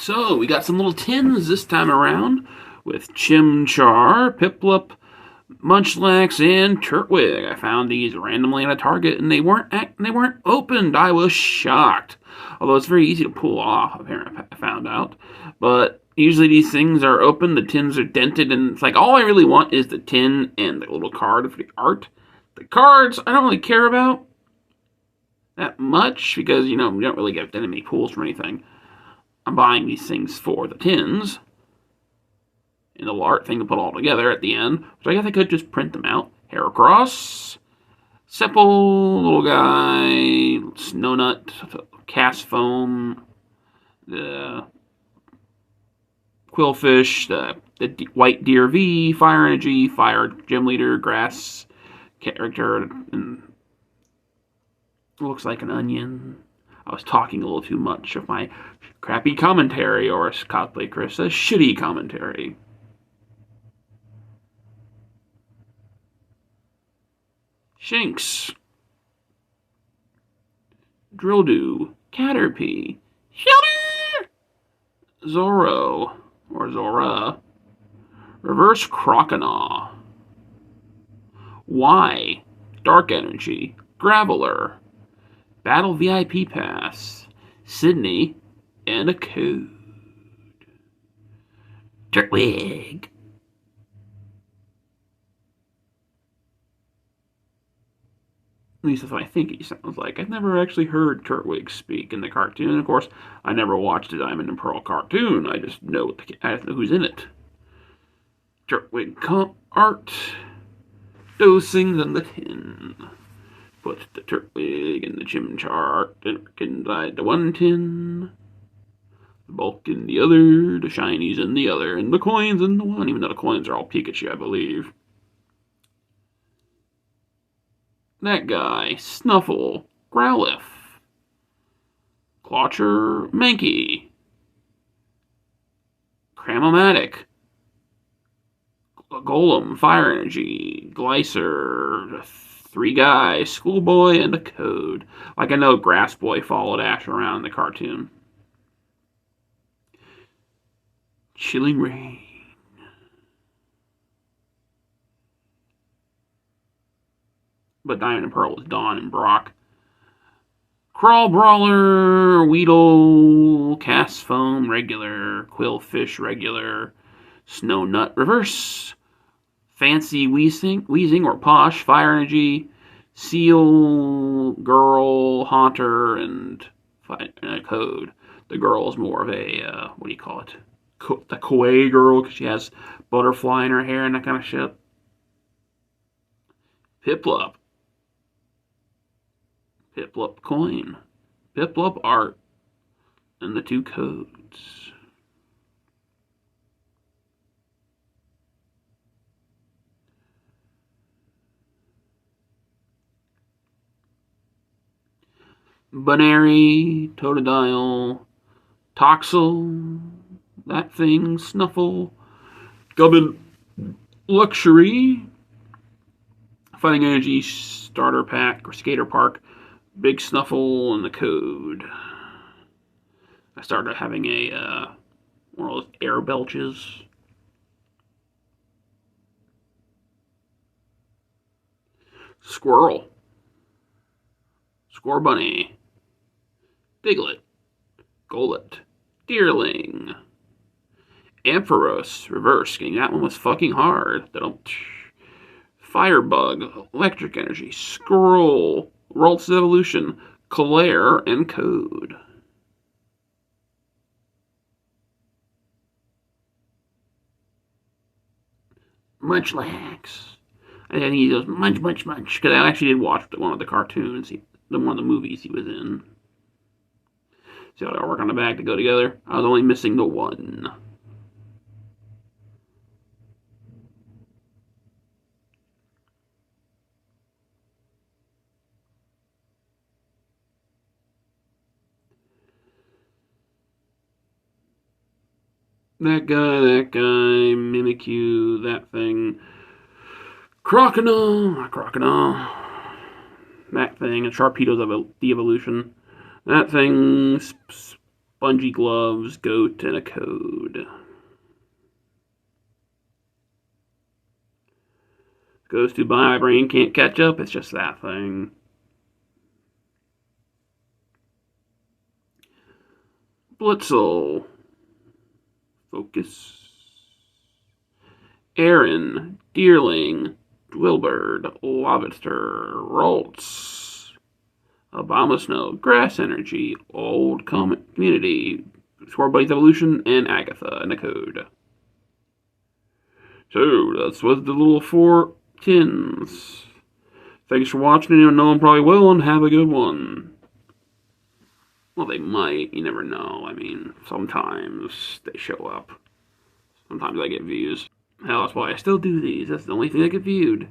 So, we got some little tins this time around with Chimchar, Piplup, Munchlax, and Turtwig. I found these randomly at a Target, and they weren't opened. I was shocked. Although it's very easy to pull off, apparently I found out. But usually these things are open, the tins are dented, and it's like all I really want is the tin and the little card for the art. The cards I don't really care about that much because, we don't really get that many pulls from anything. I'm buying these things for the tins and the little art thing to put all together at the end, which I guess I could just print them out. Heracross, Sepple, little guy, Snownut, Cast Foam, the Quillfish, the White Deer V, Fire Energy, Fire Gym Leader, Grass character, and looks like an onion. I was talking a little too much of my crappy commentary, or as Cosplay Chris says, shitty commentary. Shinx, Drilldew, Caterpie, Shelter, Zoro, or Zora, Reverse Croconaw, Y, Dark Energy, Graveler, Battle VIP Pass, Sydney, and a code. Turtwig. At least that's what I think he sounds like. I've never actually heard Turtwig speak in the cartoon. And of course, I never watched the Diamond and Pearl cartoon. I just know who's in it. Turtwig art. Those things in the tin. Put the Turtwig and the Chimchar art inside the one tin. The bulk in the other. The shinies in the other. And the coins in the one. Even though the coins are all Pikachu, I believe. That guy, Snuffle, Growlithe, Clawcher, Mankey, Cramomatic, Golem, Fire Energy, Glycer, three guys, Schoolboy, and a code. Like I know Grass Boy followed Ash around in the cartoon. Chilling Rain. But Diamond and Pearl was Dawn and Brock. Crawl Brawler, Weedle, Cast Foam, regular, Quillfish, regular, Snownut, reverse, Fancy Wheezing or Posh, Fire Energy, Seal, Girl, Haunter, and a code. The girl is more of a, what do you call it? The kawaii girl, because she has butterfly in her hair and that kind of shit. Piplup. Piplup coin, Piplup art, and the two codes. Bunary, Totodile, Toxel, that thing, Snuffle, Gubbin, Luxury, Fighting Energy Starter Pack or Skater Park, Big Snuffle, and the code. I started having one of those air belches. Squirrel. Scorbunny. Diglett. Golett. Deerling. Ampharos. Reverse. Getting that one was fucking hard. Firebug. Electric Energy. Scroll. Ralts Evolution, Claire, and Code. Munchlax. I think he goes munch, because I actually did watch one of the cartoons, one of the movies he was in. See how they all work on the back to go together? I was only missing the one. That guy, Mimikyu, that thing. Croconaw, that thing, and Sharpedo's the evolution. That thing, Bungee gloves, goat, and a code. Goes to buy, my brain can't catch up, it's just that thing. Blitzel. Focus. Aaron, Deerling, Dwilbird, Lobster, Ralts, Abomasnow, Grass Energy, Old Community, Score Buddies Evolution, and Agatha in the code. So, that's what the little 4 tins. Thanks for watching, you know them probably will, and have a good one. Well, they might, you never know. I mean, sometimes they show up. Sometimes I get views. Hell, that's why I still do these. That's the only thing I get viewed.